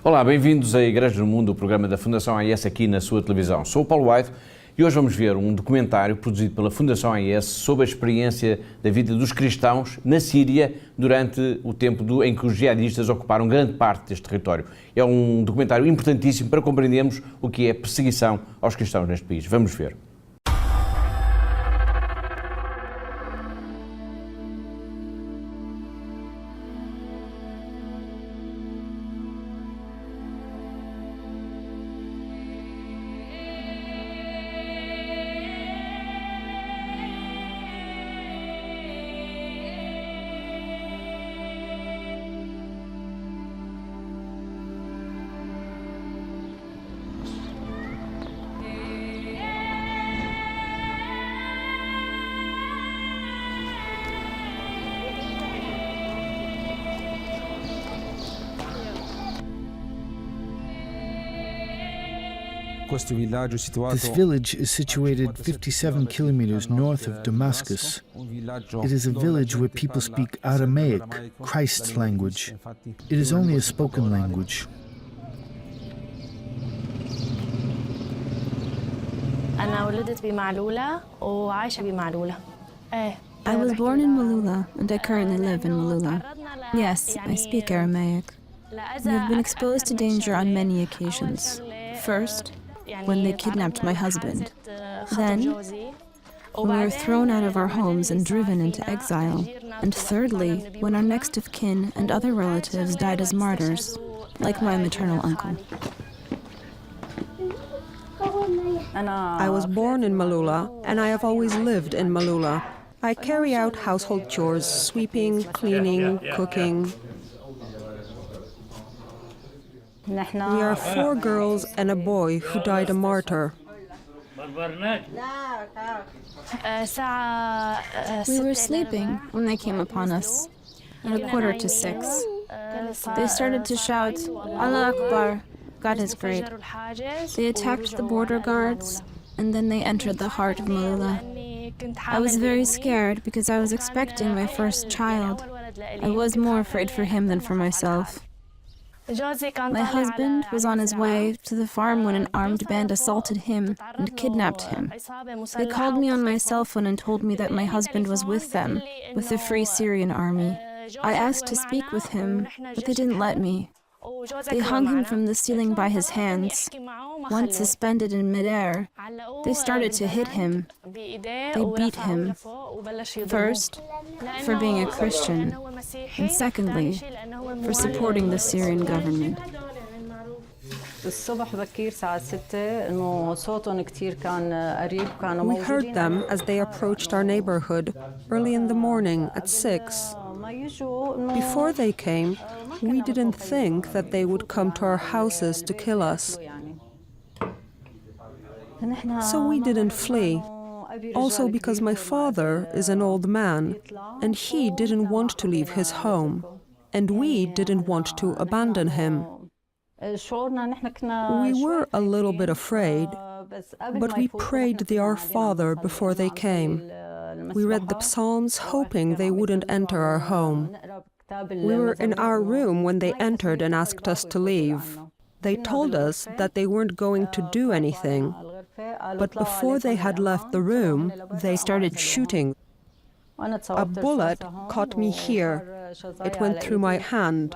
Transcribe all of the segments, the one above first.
Olá, bem-vindos à Igreja no Mundo, o programa da Fundação AIS aqui na sua televisão. Sou o Paulo White e hoje vamos ver um documentário produzido pela Fundação AIS sobre a experiência da vida dos cristãos na Síria durante o tempo em que os jihadistas ocuparam grande parte deste território. É um documentário importantíssimo para compreendermos o que é perseguição aos cristãos neste país. Vamos ver. This village is situated 57 kilometers north of Damascus. It is a village where people speak Aramaic, Christ's language. It is only a spoken language. I was born in Malula, and I currently live in Malula. Yes, I speak Aramaic. We have been exposed to danger on many occasions. First, when they kidnapped my husband. Then, when we were thrown out of our homes and driven into exile. And thirdly, when our next of kin and other relatives died as martyrs, like my maternal uncle. I was born in Malula, and I have always lived in Malula. I carry out household chores, sweeping, cleaning, cooking. We are 4 girls and a boy who died a martyr. We were sleeping when they came upon us, at 5:45. They started to shout, Allah Akbar, God is great. They attacked the border guards, and then they entered the heart of Malula. I was very scared because I was expecting my first child. I was more afraid for him than for myself. My husband was on his way to the farm when an armed band assaulted him and kidnapped him. They called me on my cell phone and told me that my husband was with them, with the Free Syrian Army. I asked to speak with him, but they didn't let me. They hung him from the ceiling by his hands. Once suspended in midair, they started to hit him. They beat him. First, for being a Christian, and secondly, for supporting the Syrian government. We heard them as they approached our neighborhood early in the morning at 6. Before they came, we didn't think that they would come to our houses to kill us. So we didn't flee. Also because my father is an old man, and he didn't want to leave his home, and we didn't want to abandon him. We were a little bit afraid, but we prayed the Our Father before they came. We read the Psalms hoping they wouldn't enter our home. We were in our room when they entered and asked us to leave. They told us that they weren't going to do anything, but before they had left the room, they started shooting. A bullet caught me here. It went through my hand.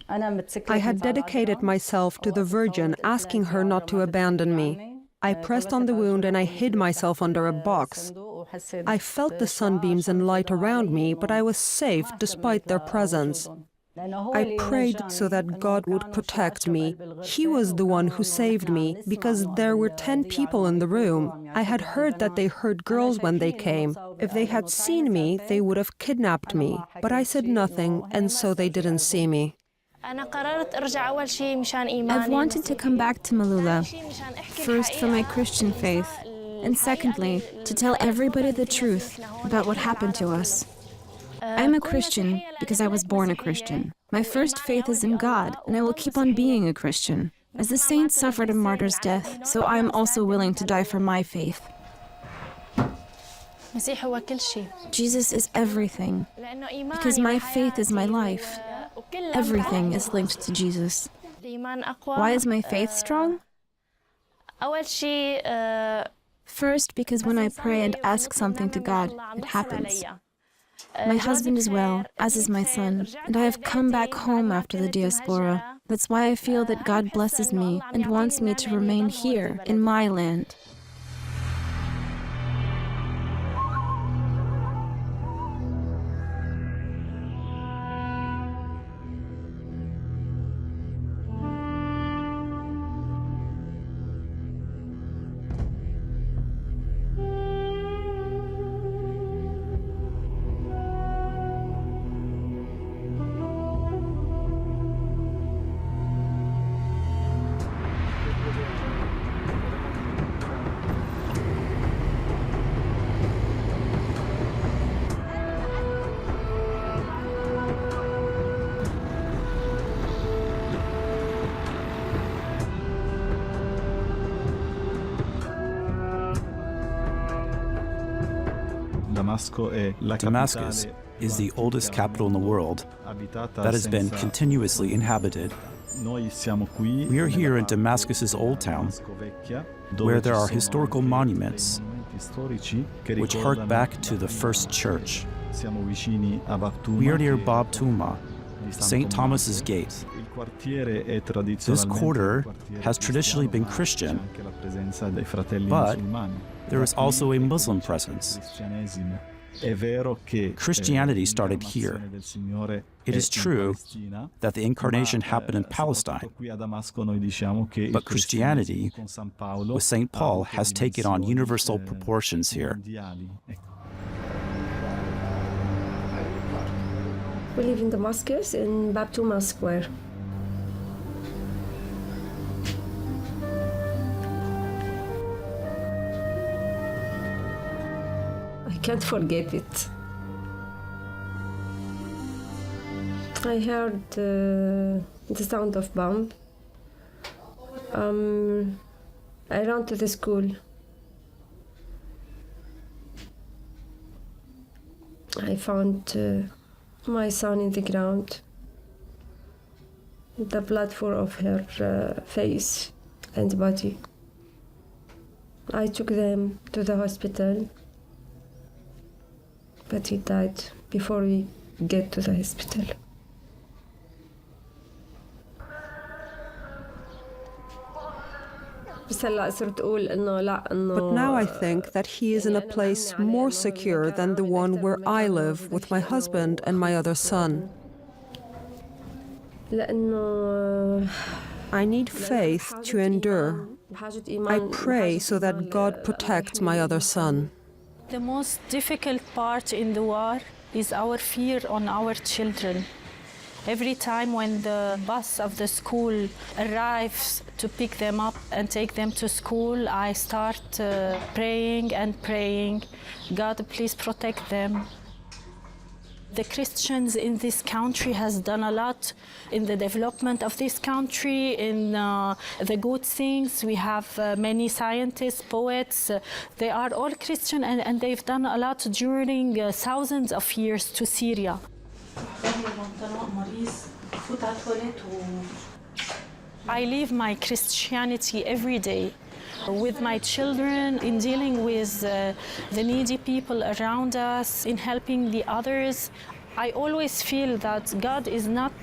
I had dedicated myself to the Virgin, asking her not to abandon me. I pressed on the wound and I hid myself under a box. I felt the sunbeams and light around me, but I was safe despite their presence. I prayed so that God would protect me. He was the one who saved me, because there were 10 people in the room. I had heard that they heard girls when they came. If they had seen me, they would have kidnapped me. But I said nothing, and so they didn't see me. I've wanted to come back to Malula, first for my Christian faith, and secondly, to tell everybody the truth about what happened to us. I'm a Christian because I was born a Christian. My first faith is in God, and I will keep on being a Christian. As the saints suffered a martyr's death, so I am also willing to die for my faith. Jesus is everything, because my faith is my life. Everything is linked to Jesus. Why is my faith strong? First, because when I pray and ask something to God, it happens. My husband is well, as is my son, and I have come back home after the diaspora. That's why I feel that God blesses me and wants me to remain here, in my land. Damascus is the oldest capital in the world that has been continuously inhabited. We are here in Damascus's Old Town, where there are historical monuments which hark back to the first church. We are near Bab Tuma, St. Thomas's Gate. This quarter has traditionally been Christian, but there is also a Muslim presence. Christianity started here. It is true that the incarnation happened in Palestine, but Christianity, with St. Paul, has taken on universal proportions here. We live in Damascus, in Bab Tuma Square. I can't forget it. I heard the sound of bomb. I ran to the school. I found my son in the ground. The blood full of her face and body. I took them to the hospital, but he died before we get to the hospital. But now I think that he is in a place more secure than the one where I live with my husband and my other son. I need faith to endure. I pray so that God protects my other son. The most difficult part in the war is our fear on our children. Every time when the bus of the school arrives to pick them up and take them to school, I start praying and praying. God, please protect them. The Christians in this country has done a lot in the development of this country, in the good things. We have many scientists, poets. They are all Christian and they've done a lot during thousands of years to Syria. I live my Christianity every day with my children, in dealing with the needy people around us, in helping the others. I always feel that God is not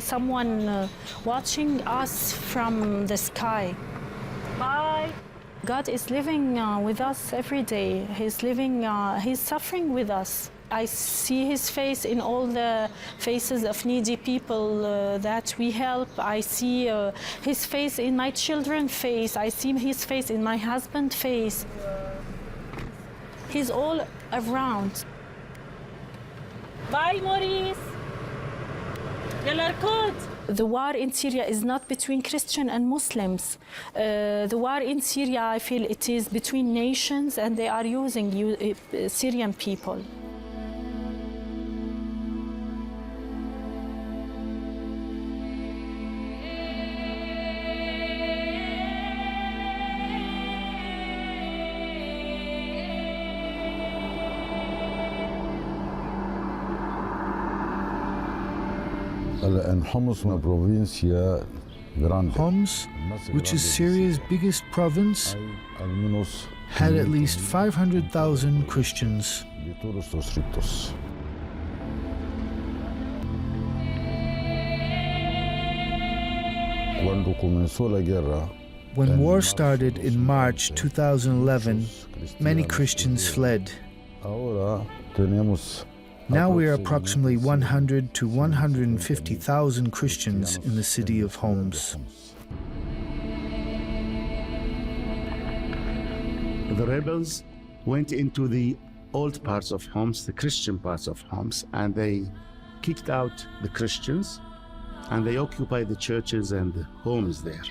someone watching us from the sky. Bye. God is living with us every day. He's suffering with us. I see his face in all the faces of needy people that we help. I see his face in my children's face. I see his face in my husband's face. He's all around. Bye, Maurice. The war in Syria is not between Christian and Muslims. The war in Syria, I feel it is between nations, and they are using Syrian people. Homs, which is Syria's biggest province, had at least 500,000 Christians. When war started in March 2011, many Christians fled. Now we are approximately 100 to 150,000 Christians in the city of Homs. The rebels went into the old parts of Homs, the Christian parts of Homs, and they kicked out the Christians, and they occupied the churches and the homes there.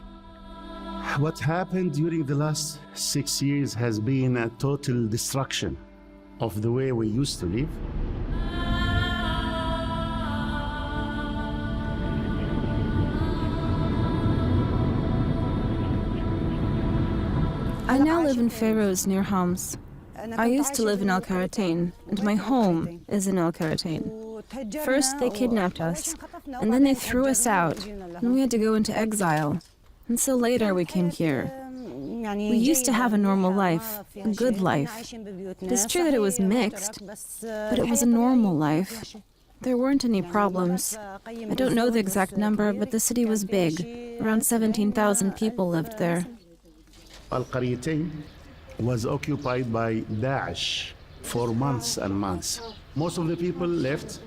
What happened during the last 6 years has been a total destruction of the way we used to live. I now live in Feroz near Homs. I used to live in Al Karatain, and my home is in Al Karatain. First they kidnapped us, and then they threw us out, and we had to go into exile. And so later we came here. We used to have a normal life, a good life. It is true that it was mixed, but it was a normal life. There weren't any problems. I don't know the exact number, but the city was big. Around 17,000 people lived there. Al-Qaryatain was occupied by Daesh for months and months. Most of the people left.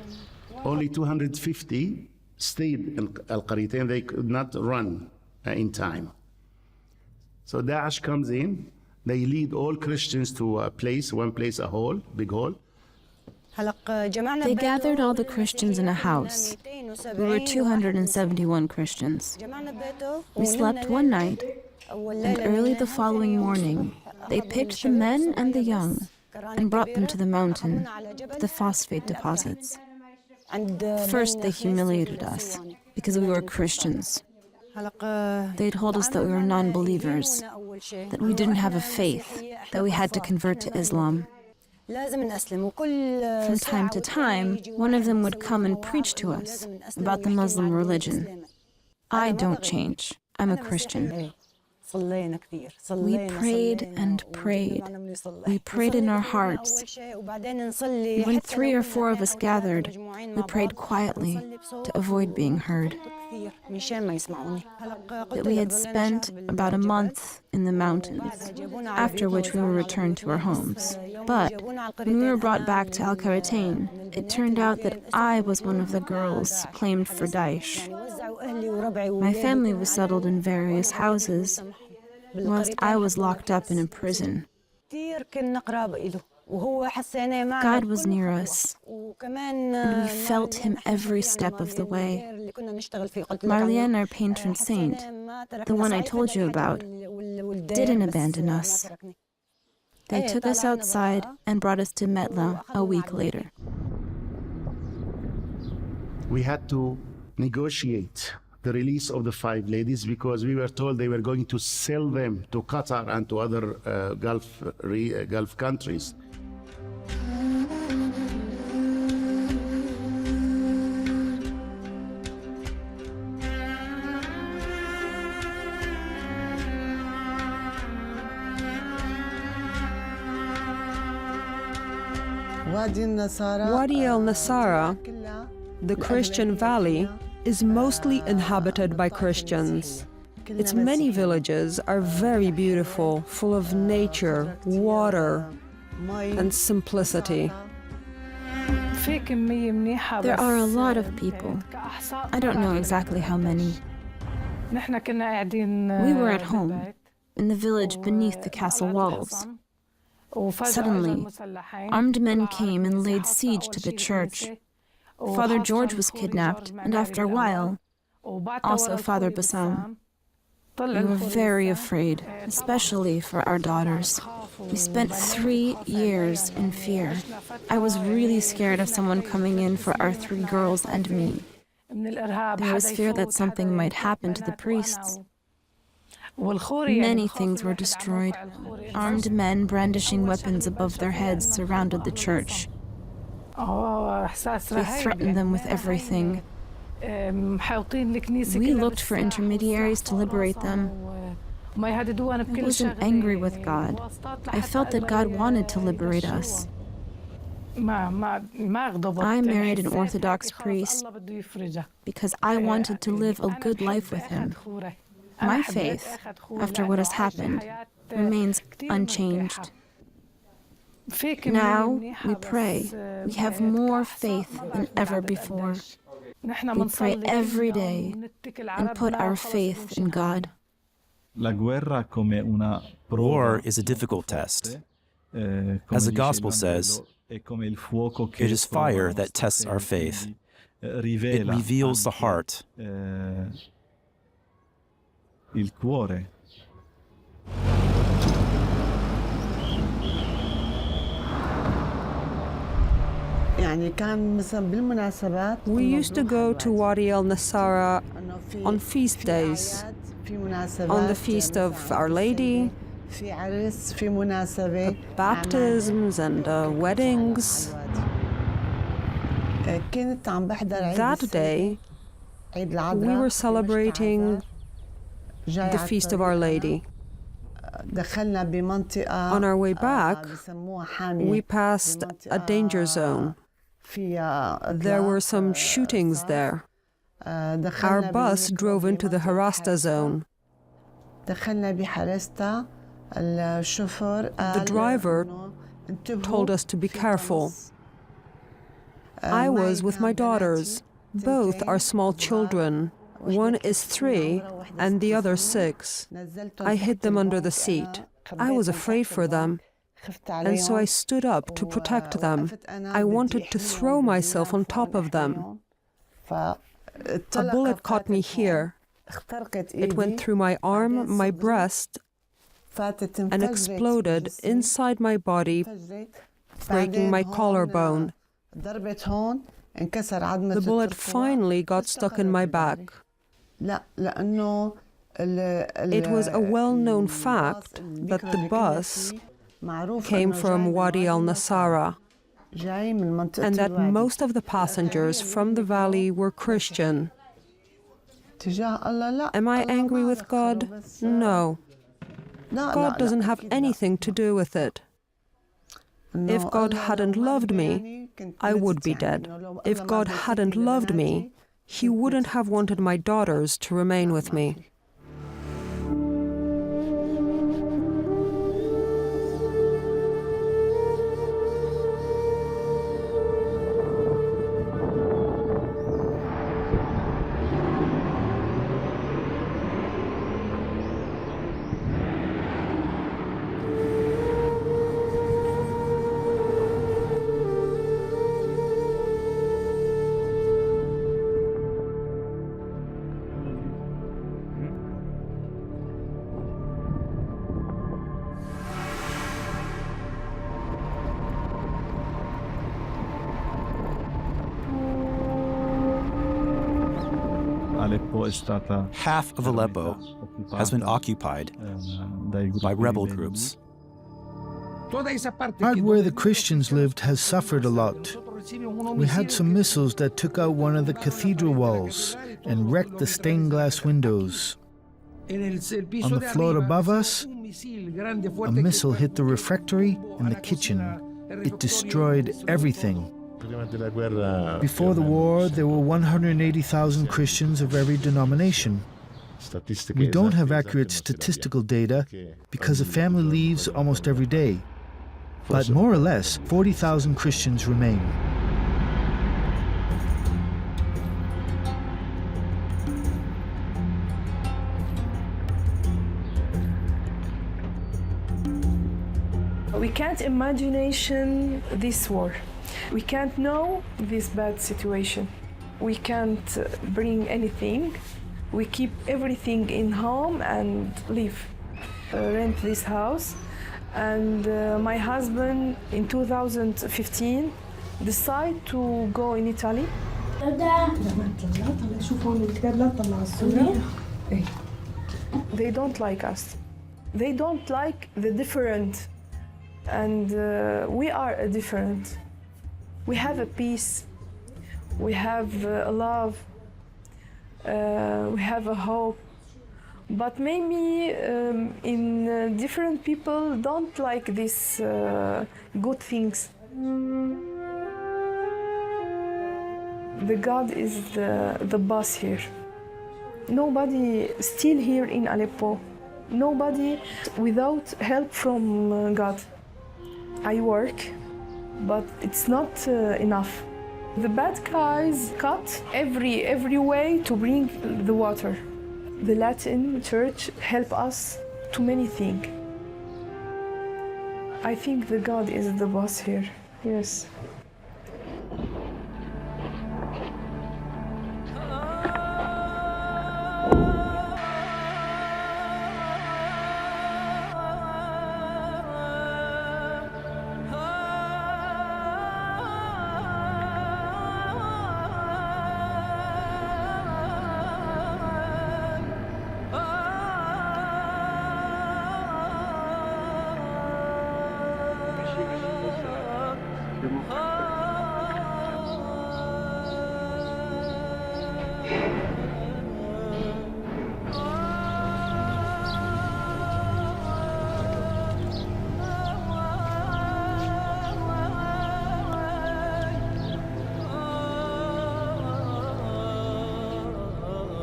Only 250 stayed in Al-Qaryatain. They could not run in time. So Daesh comes in. They lead all Christians to a place, one place, a hall, big hall. They gathered all the Christians in a house. We were 271 Christians. We slept one night, and early the following morning, they picked the men and the young and brought them to the mountain, to the phosphate deposits. First, they humiliated us because we were Christians. They told us that we were non-believers, that we didn't have a faith, that we had to convert to Islam. From time to time, one of them would come and preach to us about the Muslim religion. I don't change. I'm a Christian. We prayed and prayed. We prayed in our hearts. When 3 or 4 of us gathered, we prayed quietly to avoid being heard. That we had spent about a month in the mountains, after which we were returned to our homes. But when we were brought back to Al Karatain, it turned out that I was one of the girls claimed for Daesh. My family was settled in various houses, whilst I was locked up in a prison. God was near us, and we felt Him every step of the way. Marlene, our patron saint, the one I told you about, didn't abandon us. They took us outside and brought us to Metla a week later. We had to negotiate the release of the 5 ladies because we were told they were going to sell them to Qatar and to other Gulf countries. Wadi al-Nasara, the Christian valley, is mostly inhabited by Christians. Its many villages are very beautiful, full of nature, water, and simplicity. There are a lot of people. I don't know exactly how many. We were at home, in the village beneath the castle walls. Suddenly, armed men came and laid siege to the church. Father George was kidnapped, and after a while, also Father Bassam. We were very afraid, especially for our daughters. We spent 3 years in fear. I was really scared of someone coming in for our 3 girls and me. There was fear that something might happen to the priests. Many things were destroyed. Armed men brandishing weapons above their heads surrounded the church. They threatened them with everything. We looked for intermediaries to liberate them. I wasn't angry with God. I felt that God wanted to liberate us. I married an Orthodox priest because I wanted to live a good life with him. My faith, after what has happened, remains unchanged. Now we pray. We have more faith than ever before. We pray every day and put our faith in God. War is a difficult test. As the Gospel says, it is fire that tests our faith. It reveals the heart. We used to go to Wadi al-Nasara on feast days, on the feast of Our Lady, baptisms and weddings. That day, we were celebrating the Feast of Our Lady. On our way back, we passed a danger zone. There were some shootings there. Our bus drove into the Harasta zone. The driver told us to be careful. I was with my daughters. Both are small children. One is 3 and the other 6. I hid them under the seat. I was afraid for them, and so I stood up to protect them. I wanted to throw myself on top of them. A bullet caught me here. It went through my arm, my breast, and exploded inside my body, breaking my collarbone. The bullet finally got stuck in my back. It was a well-known fact that the bus came from Wadi al-Nasara, and that most of the passengers from the valley were Christian. Am I angry with God? No. God doesn't have anything to do with it. If God hadn't loved me, I would be dead. If God hadn't loved me, He wouldn't have wanted my daughters to remain with me. Half of Aleppo has been occupied by rebel groups. Part where the Christians lived has suffered a lot. We had some missiles that took out one of the cathedral walls and wrecked the stained glass windows. On the floor above us, a missile hit the refectory and the kitchen. It destroyed everything. Before the war, there were 180,000 Christians of every denomination. We don't have accurate statistical data because a family leaves almost every day. But more or less, 40,000 Christians remain. We can't imagine this war. We can't know this bad situation. We can't bring anything. We keep everything in home and live. Rent this house. And my husband in 2015 decided to go in Italy. They don't like us. They don't like the different. And we are different. We have a peace, we have a love, we have a hope. But maybe in different people don't like these good things. The God is the boss here. Nobody still here in Aleppo. Nobody without help from God. I work, but it's not enough. The bad guys cut every way to bring the water. The Latin Church help us to many things. I think the God is the boss here. Yes.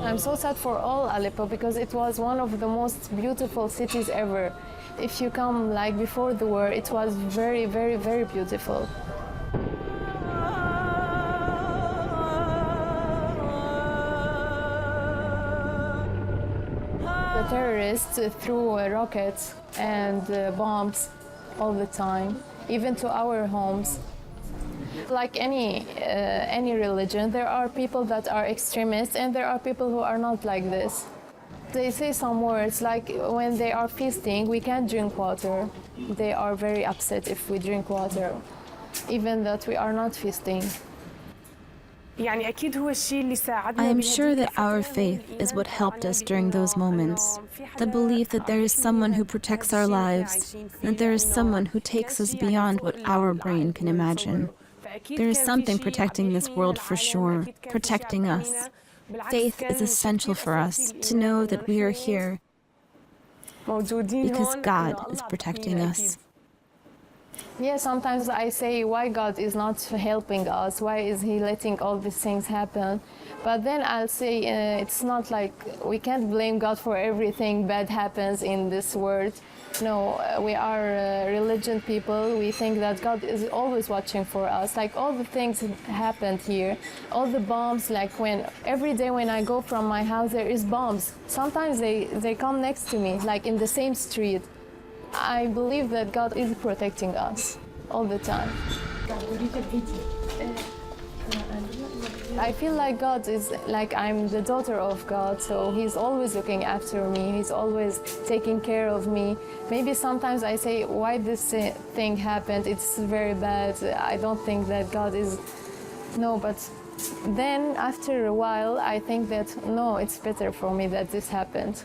I'm so sad for all Aleppo because it was one of the most beautiful cities ever. If you come like before the war, it was very, very, very beautiful. The terrorists threw rockets and bombs all the time, even to our homes. Like any religion, there are people that are extremists and there are people who are not like this. They say some words like when they are feasting, we can't drink water. They are very upset if we drink water, even that we are not feasting. I am sure that our faith is what helped us during those moments. The belief that there is someone who protects our lives, that there is someone who takes us beyond what our brain can imagine. There is something protecting this world for sure, protecting us. Faith is essential for us to know that we are here because God is protecting us. Yeah, sometimes I say why God is not helping us, why is He letting all these things happen? But then I'll say it's not like we can't blame God for everything bad happens in this world. No, we are religion people. We think that God is always watching for us. Like all the things that happened here, all the bombs, like every day when I go from my house, there is bombs. Sometimes they come next to me, like in the same street. I believe that God is protecting us all the time. I feel like God is like I'm the daughter of God, so He's always looking after me. He's always taking care of me. Maybe sometimes I say, why this thing happened? It's very bad. I don't think that God is... No, but then after a while, I think that, no, it's better for me that this happened.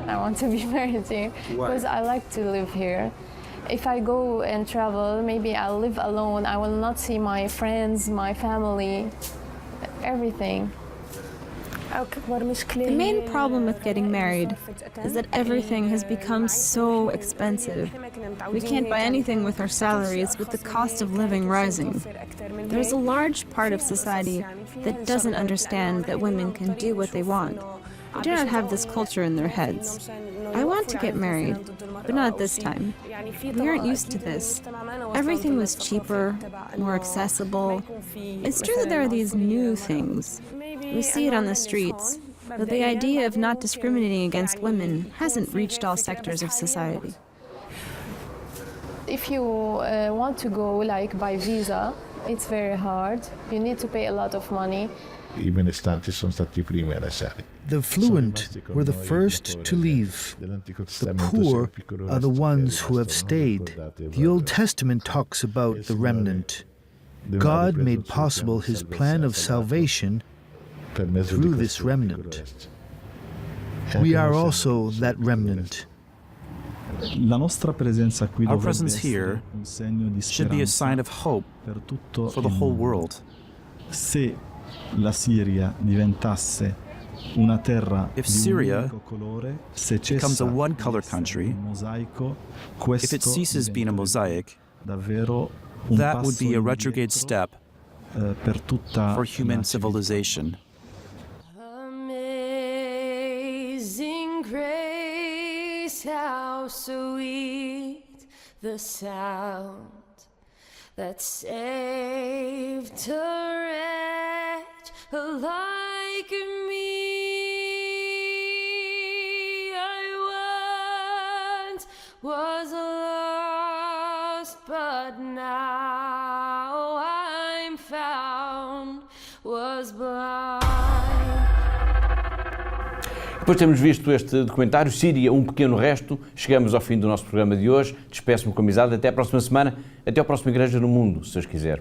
I want to be married here because I like to live here. If I go and travel, maybe I'll live alone. I will not see my friends, my family, everything. The main problem with getting married is that everything has become so expensive. We can't buy anything with our salaries, with the cost of living rising. There's a large part of society that doesn't understand that women can do what they want. They do not have this culture in their heads. I want to get married, but not at this time. We aren't used to this. Everything was cheaper, more accessible. It's true that there are these new things. We see it on the streets, but the idea of not discriminating against women hasn't reached all sectors of society. If you want to go like by visa, it's very hard. You need to pay a lot of money. The fluent were the first to leave. The poor are the ones who have stayed. The Old Testament talks about the remnant. God made possible His plan of salvation through this remnant. We are also that remnant. Our presence here should be a sign of hope for the whole world. If Syria becomes a one-color country, if it ceases being a mosaic, that would be a retrograde step for human civilization. Amazing grace, how sweet the sound that saved a wretch like me. I once was lost, but now I'm found, was blind. Depois de termos visto este documentário, Síria, um pequeno resto, chegamos ao fim do nosso programa de hoje. Despeço-me com amizade. Até à próxima semana. Até ao próximo Igreja no Mundo, se Deus quiser.